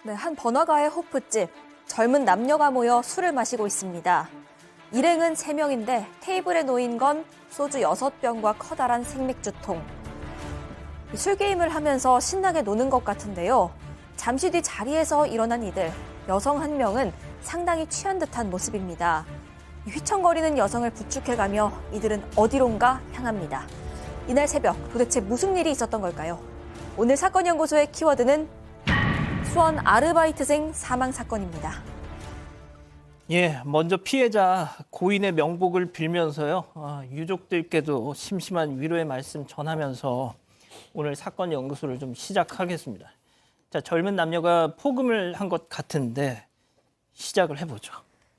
네, 한 번화가의 호프집. 젊은 남녀가 모여 술을 마시고 있습니다. 일행은 3명인데 테이블에 놓인 건 소주 6병과 커다란 생맥주통. 술 게임을 하면서 신나게 노는 것 같은데요. 잠시 뒤 자리에서 일어난 이들. 여성 한 명은 상당히 취한 듯한 모습입니다. 휘청거리는 여성을 부축해가며 이들은 어디론가 향합니다. 이날 새벽 도대체 무슨 일이 있었던 걸까요? 오늘 사건연구소의 키워드는 수원 아르바이트생 사망 사건입니다. 예, 먼저 피해자 고인의 명복을 빌면서요. 유족들께도 심심한 위로의 말씀 전하면서 오늘 사건 연구소를 좀 시작하겠습니다. 자, 젊은 남녀가 포금을 한 것 같은데 시작을 해보죠.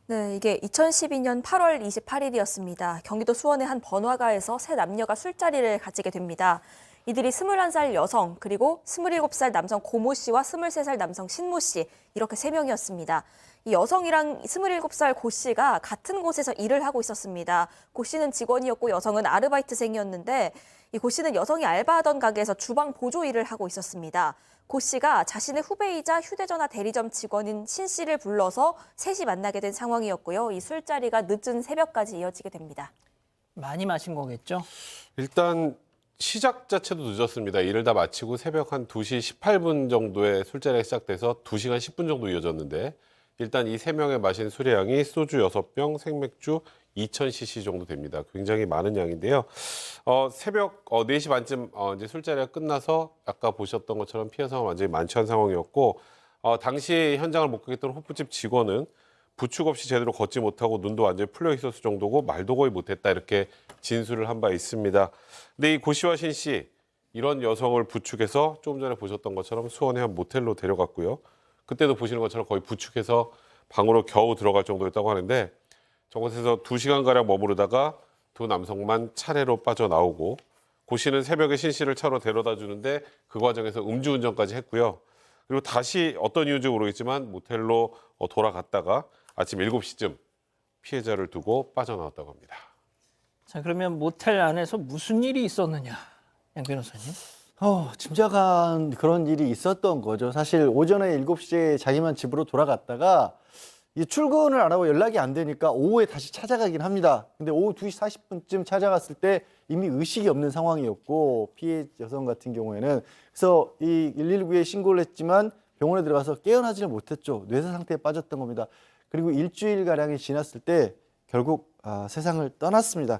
네, 이게 2012년 8월 28일이었습니다. 경기도 수원의 한 번화가에서 세 남녀가 술자리를 가지게 됩니다. 이들이 21살 여성, 그리고 27살 남성 고모 씨와 23살 남성 신모 씨, 이렇게 3명이었습니다. 이 여성이랑 27살 고 씨가 같은 곳에서 일을 하고 있었습니다. 고 씨는 직원이었고 여성은 아르바이트생이었는데 이 고 씨는 여성이 알바하던 가게에서 주방 보조 일을 하고 있었습니다. 고 씨가 자신의 후배이자 휴대전화 대리점 직원인 신 씨를 불러서 셋이 만나게 된 상황이었고요. 이 술자리가 늦은 새벽까지 이어지게 됩니다. 많이 마신 거겠죠? 일단 시작 자체도 늦었습니다. 일을 다 마치고 새벽 한 2시 18분 정도에 술자리가 시작돼서 2시간 10분 정도 이어졌는데 일단 이 3명의 마신 술의 양이 소주 6병, 생맥주 2000cc 정도 됩니다. 굉장히 많은 양인데요. 새벽 4시 반쯤 이제 술자리가 끝나서 아까 보셨던 것처럼 피해 상황 완전히 만취한 상황이었고 당시 현장을 목격했던 호프집 직원은 부축 없이 제대로 걷지 못하고 눈도 완전히 풀려 있었을 정도고 말도 거의 못했다 이렇게 진술을 한 바 있습니다. 근데 이 고 씨와 신 씨 이런 여성을 부축해서 조금 전에 보셨던 것처럼 수원의 한 모텔로 데려갔고요. 그때도 보시는 것처럼 거의 부축해서 방으로 겨우 들어갈 정도였다고 하는데 저곳에서 2시간가량 머무르다가 두 남성만 차례로 빠져나오고 고 씨는 새벽에 신 씨를 차로 데려다 주는데 그 과정에서 음주운전까지 했고요. 그리고 다시 어떤 이유인지 모르겠지만 모텔로 돌아갔다가 아침 7시쯤 피해자를 두고 빠져나왔다고 합니다. 자, 그러면 모텔 안에서 무슨 일이 있었느냐, 양 변호사님? 짐작한 그런 일이 있었던 거죠. 사실 오전에 7시에 자기만 집으로 돌아갔다가 이 출근을 안 하고 연락이 안 되니까 오후에 다시 찾아가긴 합니다. 근데 오후 2시 40분쯤 찾아갔을 때 이미 의식이 없는 상황이었고 피해 여성 같은 경우에는 그래서 이 119에 신고를 했지만 병원에 들어가서 깨어나지를 못했죠. 뇌사 상태에 빠졌던 겁니다. 그리고 일주일가량이 지났을 때 결국 세상을 떠났습니다.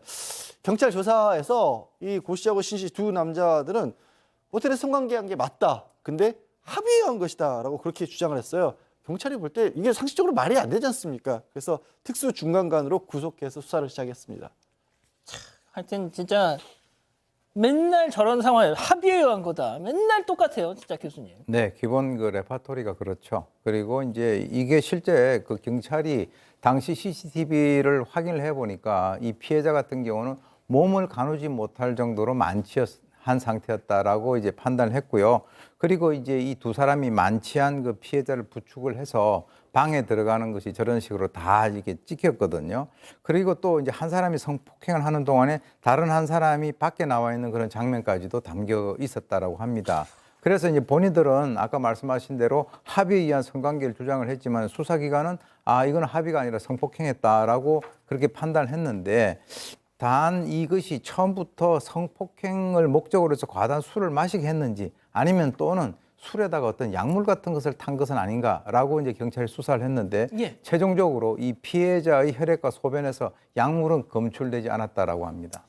경찰 조사에서 이 고 씨하고 신 씨 두 남자들은 호텔에 성관계한 게 맞다. 근데 합의에 한 것이다. 라고 그렇게 주장을 했어요. 경찰이 볼 때 이게 상식적으로 말이 안 되지 않습니까? 그래서 특수 중간관으로 구속해서 수사를 시작했습니다. 하여튼 진짜 맨날 저런 상황에 합의에 의한 거다. 맨날 똑같아요, 진짜 교수님. 네, 기본 그 레파토리가 그렇죠. 그리고 이제 이게 실제 그 경찰이 당시 CCTV를 확인을 해보니까 이 피해자 같은 경우는 몸을 가누지 못할 정도로 만취한 상태였다라고 이제 판단을 했고요. 그리고 이제 이 두 사람이 만취한 그 피해자를 부축을 해서 방에 들어가는 것이 저런 식으로 다 이게 찍혔거든요. 그리고 또 이제 한 사람이 성폭행을 하는 동안에 다른 한 사람이 밖에 나와 있는 그런 장면까지도 담겨 있었다라고 합니다. 그래서 이제 본인들은 아까 말씀하신 대로 합의에 의한 성관계를 주장을 했지만 수사기관은 이건 합의가 아니라 성폭행했다라고 그렇게 판단을 했는데 단 이것이 처음부터 성폭행을 목적으로 해서 과다한 술을 마시게 했는지 아니면 또는 술에다가 어떤 약물 같은 것을 탄 것은 아닌가라고 이제 경찰이 수사를 했는데 최종적으로 이 피해자의 혈액과 소변에서 약물은 검출되지 않았다라고 합니다.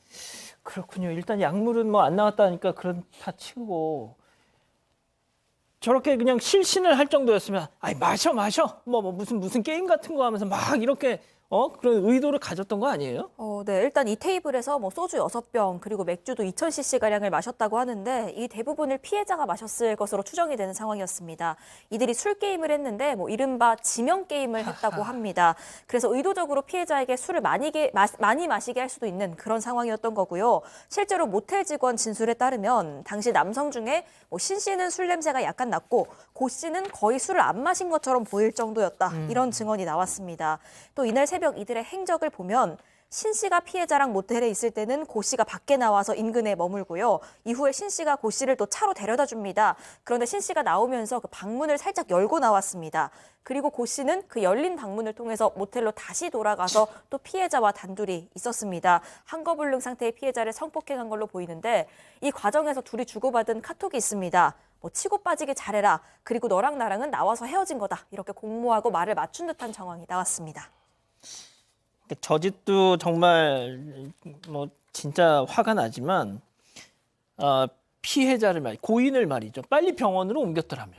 그렇군요. 일단 약물은 뭐 안 나왔다니까 그렇다 치고 저렇게 그냥 실신을 할 정도였으면 마셔 뭐 무슨 게임 같은 거 하면서 막 이렇게 그런 의도를 가졌던 거 아니에요? 네, 일단 이 테이블에서 소주 6병 그리고 맥주도 2000cc가량을 마셨다고 하는데 이 대부분을 피해자가 마셨을 것으로 추정이 되는 상황이었습니다. 이들이 술 게임을 했는데 이른바 지명 게임을 했다고 합니다. 그래서 의도적으로 피해자에게 술을 많이 마시게 할 수도 있는 그런 상황이었던 거고요. 실제로 모텔 직원 진술에 따르면 당시 남성 중에 신 씨는 술 냄새가 약간 났고 고 씨는 거의 술을 안 마신 것처럼 보일 정도였다. 이런 증언이 나왔습니다. 또 이날 새벽 이들의 행적을 보면 신 씨가 피해자랑 모텔에 있을 때는 고 씨가 밖에 나와서 인근에 머물고요. 이후에 신 씨가 고 씨를 또 차로 데려다 줍니다. 그런데 신 씨가 나오면서 그 방문을 살짝 열고 나왔습니다. 그리고 고 씨는 그 열린 방문을 통해서 모텔로 다시 돌아가서 또 피해자와 단둘이 있었습니다. 한거불능 상태의 피해자를 성폭행한 걸로 보이는데 이 과정에서 둘이 주고받은 카톡이 있습니다. 뭐 치고 빠지기 잘해라. 그리고 너랑 나랑은 나와서 헤어진 거다. 이렇게 공모하고 말을 맞춘 듯한 정황이 나왔습니다. 저 짓도 정말 뭐 진짜 화가 나지만 피해자를 고인을 말이죠. 빨리 병원으로 옮겼더라면.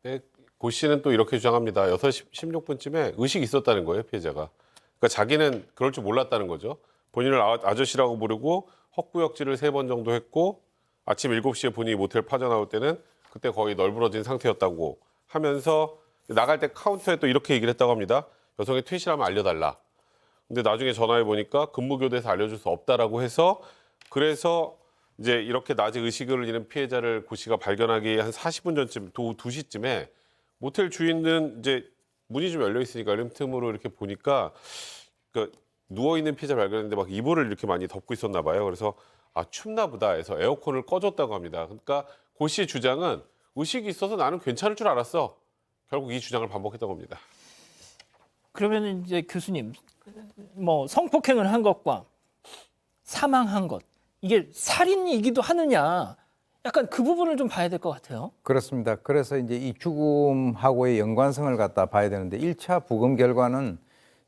네, 고 씨는 또 이렇게 주장합니다. 6시 16분쯤에 의식이 있었다는 거예요, 피해자가. 그러니까 자기는 그럴 줄 몰랐다는 거죠. 본인을 아저씨라고 부르고 헛구역질을 3번 정도 했고 아침 7시에 본인이 모텔 빠져나올 때는 그때 거의 널브러진 상태였다고 하면서 나갈 때 카운터에 또 이렇게 얘기를 했다고 합니다. 여성이 퇴실하면 알려달라. 근데 나중에 전화해 보니까 근무교대에서 알려줄 수 없다라고 해서 그래서 이제 이렇게 낮에 의식을 잃은 피해자를 고 씨가 발견하기 한 40분 전쯤, 2시쯤에 모텔 주인은 이제 문이 좀 열려 있으니까 열린 틈으로 이렇게 보니까 그 누워 있는 피해자 발견했는데 막 이불을 이렇게 많이 덮고 있었나 봐요. 그래서 아 춥나 보다 해서 에어컨을 꺼줬다고 합니다. 그러니까 고 씨의 주장은 의식이 있어서 나는 괜찮을 줄 알았어. 결국 이 주장을 반복했던 겁니다. 그러면 이제 교수님, 뭐 성폭행을 한 것과 사망한 것 이게 살인이기도 하느냐? 약간 그 부분을 좀 봐야 될 것 같아요. 그렇습니다. 그래서 이제 이 죽음하고의 연관성을 갖다 봐야 되는데 1차 부검 결과는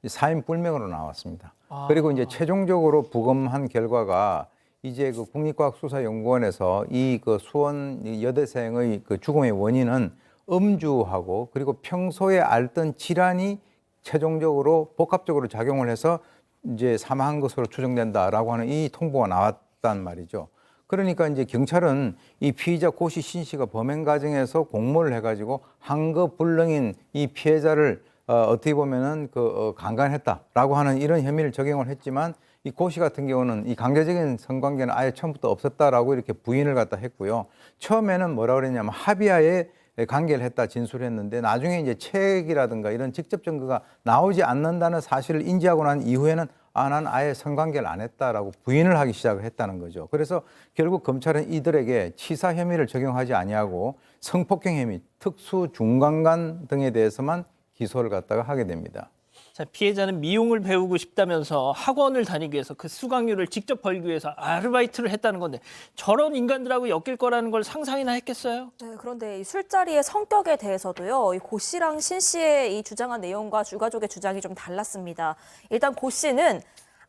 사인 불명으로 나왔습니다. 그리고 이제 최종적으로 부검한 결과가 이제 그 국립과학수사연구원에서 이 그 수원 여대생의 그 죽음의 원인은 음주하고 그리고 평소에 앓던 질환이 최종적으로 복합적으로 작용을 해서 이제 사망한 것으로 추정된다라고 하는 이 통보가 나왔단 말이죠. 그러니까 이제 경찰은 이 피의자 고씨 신 씨가 범행 과정에서 공모를 해가지고 한거불능인 이 피해자를 어떻게 보면은 강간했다라고 하는 이런 혐의를 적용을 했지만 이 고 씨 같은 경우는 이 강제적인 성관계는 아예 처음부터 없었다라고 이렇게 부인을 갖다 했고요. 처음에는 뭐라 그랬냐면 합의하에 관계를 했다 진술했는데 나중에 이제 체액이라든가 이런 직접 증거가 나오지 않는다는 사실을 인지하고 난 이후에는 난 아예 성관계를 안 했다라고 부인을 하기 시작을 했다는 거죠. 그래서 결국 검찰은 이들에게 치사 혐의를 적용하지 아니하고 성폭행 혐의, 특수 중강간 등에 대해서만 기소를 갖다가 하게 됩니다. 자, 피해자는 미용을 배우고 싶다면서 학원을 다니기 위해서 그 수강료를 직접 벌기 위해서 아르바이트를 했다는 건데 저런 인간들하고 엮일 거라는 걸 상상이나 했겠어요? 네, 그런데 이 술자리의 성격에 대해서도요. 이 고 씨랑 신 씨의 이 주장한 내용과 유가족의 주장이 좀 달랐습니다. 일단 고 씨는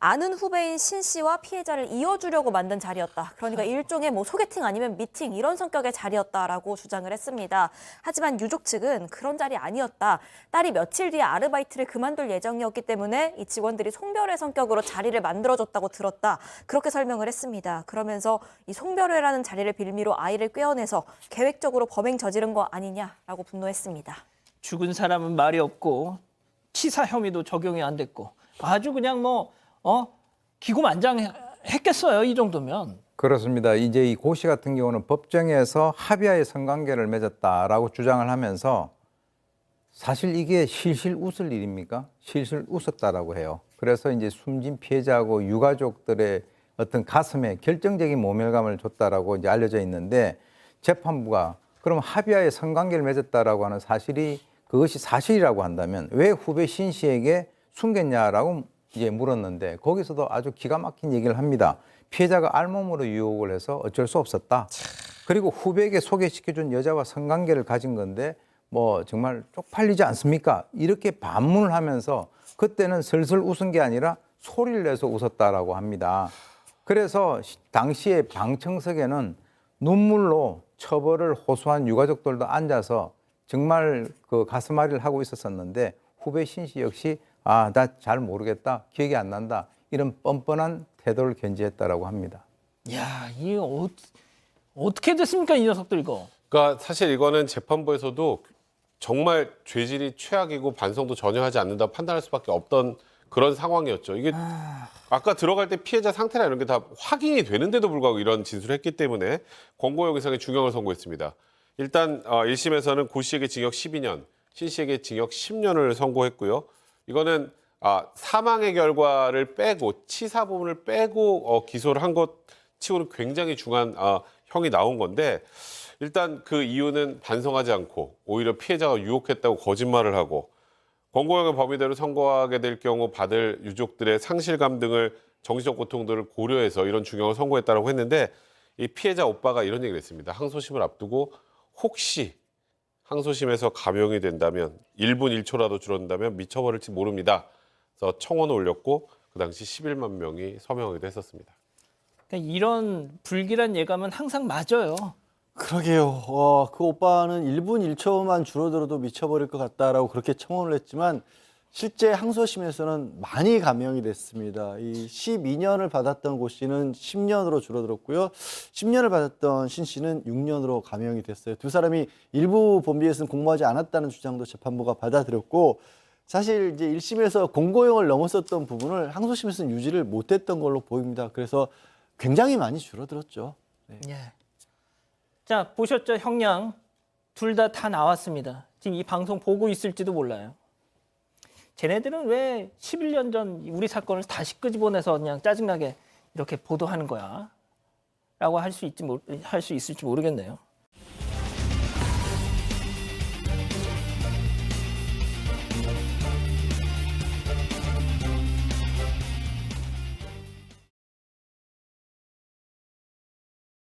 아는 후배인 신 씨와 피해자를 이어주려고 만든 자리였다. 그러니까 일종의 뭐 소개팅 아니면 미팅 이런 성격의 자리였다라고 주장을 했습니다. 하지만 유족 측은 그런 자리 아니었다. 딸이 며칠 뒤에 아르바이트를 그만둘 예정이었기 때문에 이 직원들이 송별회 성격으로 자리를 만들어줬다고 들었다. 그렇게 설명을 했습니다. 그러면서 이 송별회라는 자리를 빌미로 아이를 꿰어내서 계획적으로 범행 저지른 거 아니냐라고 분노했습니다. 죽은 사람은 말이 없고 치사 혐의도 적용이 안 됐고 아주 그냥 기고만장했겠어요. 이 정도면. 그렇습니다. 이제 이 고 씨 같은 경우는 법정에서 합의하에 성관계를 맺었다라고 주장을 하면서 사실 이게 실실 웃을 일입니까? 실실 웃었다라고 해요. 그래서 이제 숨진 피해자하고 유가족들의 어떤 가슴에 결정적인 모멸감을 줬다라고 이제 알려져 있는데 재판부가 그럼 합의하에 성관계를 맺었다라고 하는 사실이 그것이 사실이라고 한다면 왜 후배 신 씨에게 숨겼냐라고 이제 물었는데 거기서도 아주 기가 막힌 얘기를 합니다. 피해자가 알몸으로 유혹을 해서 어쩔 수 없었다. 그리고 후배에게 소개시켜준 여자와 성관계를 가진 건데 뭐 정말 쪽팔리지 않습니까? 이렇게 반문을 하면서 그때는 슬슬 웃은 게 아니라 소리를 내서 웃었다라고 합니다. 그래서 당시에 방청석에는 눈물로 처벌을 호소한 유가족들도 앉아서 정말 그 가슴앓이를 하고 있었었는데 후배 신 씨 역시 나 잘 모르겠다, 기억이 안 난다 이런 뻔뻔한 태도를 견지했다라고 합니다. 야, 이게 어떻게 됐습니까, 이 녀석들 이거? 그러니까 사실 이거는 재판부에서도 정말 죄질이 최악이고 반성도 전혀 하지 않는다 판단할 수밖에 없던 그런 상황이었죠. 이게 아까 들어갈 때 피해자 상태나 이런 게 다 확인이 되는데도 불구하고 이런 진술을 했기 때문에 권고형 이상의 중형을 선고했습니다. 일단 1심에서는 고 씨에게 징역 12년, 신 씨에게 징역 10년을 선고했고요. 이거는 사망의 결과를 빼고 치사 부분을 빼고 기소를 한 것 치고는 굉장히 중한 형이 나온 건데 일단 그 이유는 반성하지 않고 오히려 피해자가 유혹했다고 거짓말을 하고 권고형의 범위대로 선고하게 될 경우 받을 유족들의 상실감 등을 정신적 고통들을 고려해서 이런 중형을 선고했다라고 했는데 이 피해자 오빠가 이런 얘기를 했습니다. 항소심을 앞두고 혹시 항소심에서 감형이 된다면 1분 1초라도 줄어든다면 미쳐버릴지 모릅니다. 그래서 청원을 올렸고 그 당시 11만 명이 서명하기도 했었습니다. 그러니까 이런 불길한 예감은 항상 맞아요. 그러게요. 그 오빠는 1분 1초만 줄어들어도 미쳐버릴 것 같다라고 그렇게 청원을 했지만 실제 항소심에서는 많이 감형이 됐습니다. 이 12년을 받았던 고 씨는 10년으로 줄어들었고요. 10년을 받았던 신 씨는 6년으로 감형이 됐어요. 두 사람이 일부 범죄에서는 공모하지 않았다는 주장도 재판부가 받아들였고 사실 이제 1심에서 공고형을 넘었었던 부분을 항소심에서는 유지를 못했던 걸로 보입니다. 그래서 굉장히 많이 줄어들었죠. 네. 예. 자, 보셨죠? 형량 둘 다 나왔습니다. 지금 이 방송 보고 있을지도 몰라요. 쟤네들은 왜 11년 전 우리 사건을 다시 끄집어내서 그냥 짜증나게 이렇게 보도하는 거야? 라고 할 수 있을지 모르겠네요.